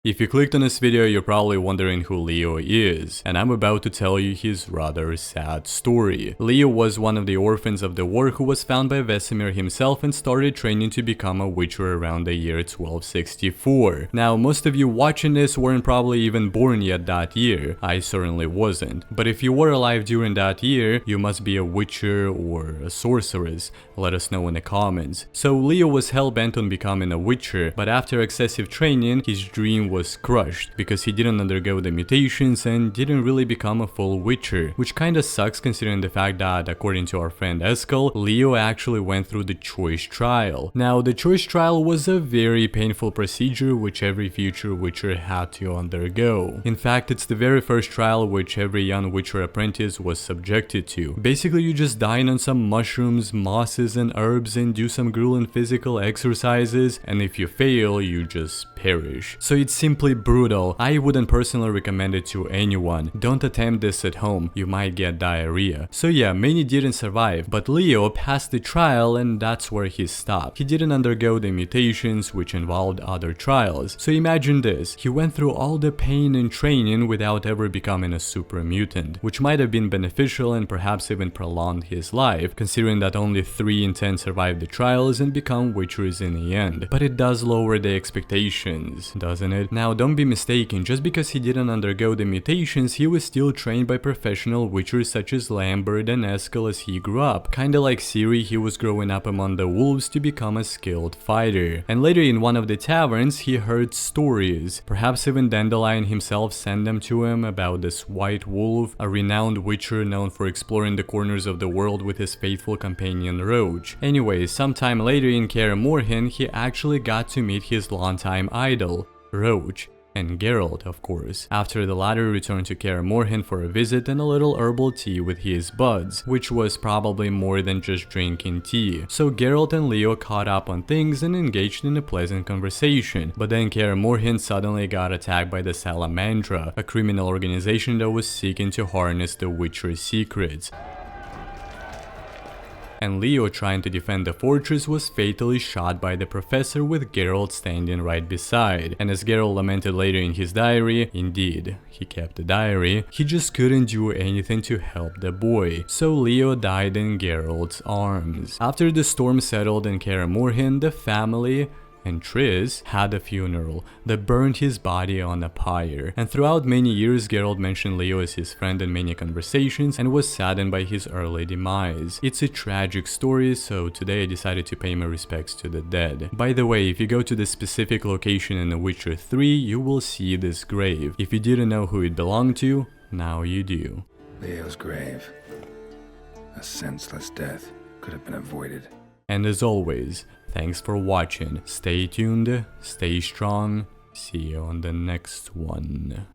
If you clicked on this video, you're probably wondering who Leo is, and I'm about to tell you his rather sad story. Leo was one of the orphans of the war who was found by Vesemir himself and started training to become a witcher around the year 1264. Now, most of you watching this weren't probably even born yet that year. I certainly wasn't. But if you were alive during that year, you must be a witcher or a sorceress. Let us know in the comments. So Leo was hell-bent on becoming a witcher, but after excessive training, his dream was crushed because he didn't undergo the mutations and didn't really become a full witcher, which kinda sucks considering the fact that, according to our friend Eskel, Leo actually went through the choice trial. Now, the choice trial was a very painful procedure which every future witcher had to undergo. In fact, it's the very first trial which every young witcher apprentice was subjected to. Basically, you just dine on some mushrooms, mosses and herbs and do some grueling physical exercises, and if you fail, you just perish. So it's simply brutal. I wouldn't personally recommend it to anyone. Don't attempt this at home, you might get diarrhea. So yeah, many didn't survive, but Leo passed the trial and that's where he stopped. He didn't undergo the mutations which involved other trials. So imagine this, he went through all the pain and training without ever becoming a super mutant, which might have been beneficial and perhaps even prolonged his life, considering that only 3 in 10 survived the trials and become witchers in the end. But it does lower the expectations, doesn't it? Now, don't be mistaken, just because he didn't undergo the mutations, he was still trained by professional witchers such as Lambert and Eskel as he grew up. Kinda like Ciri, he was growing up among the wolves to become a skilled fighter. And later in one of the taverns, he heard stories. Perhaps even Dandelion himself sent them to him about this white wolf, a renowned witcher known for exploring the corners of the world with his faithful companion Roach. Anyway, sometime later in Kaer Morhen, he actually got to meet his longtime idol, Roach, and Geralt, of course, after the latter returned to Kaer Morhen for a visit and a little herbal tea with his buds, which was probably more than just drinking tea. So Geralt and Leo caught up on things and engaged in a pleasant conversation, but then Kaer Morhen suddenly got attacked by the Salamandra, a criminal organization that was seeking to harness the Witcher's secrets. And Leo, trying to defend the fortress, was fatally shot by the professor with Geralt standing right beside. And as Geralt lamented later in his diary, indeed, he kept the diary, he just couldn't do anything to help the boy. So Leo died in Geralt's arms. After the storm settled in Kaer Morhen, the family and Triss had a funeral that burned his body on a pyre. And throughout many years, Geralt mentioned Leo as his friend in many conversations and was saddened by his early demise. It's a tragic story, so today I decided to pay my respects to the dead. By the way, if you go to the specific location in The Witcher 3, you will see this grave. If you didn't know who it belonged to, now you do. Leo's grave. A senseless death could have been avoided. And as always, thanks for watching, stay tuned, stay strong, see you on the next one.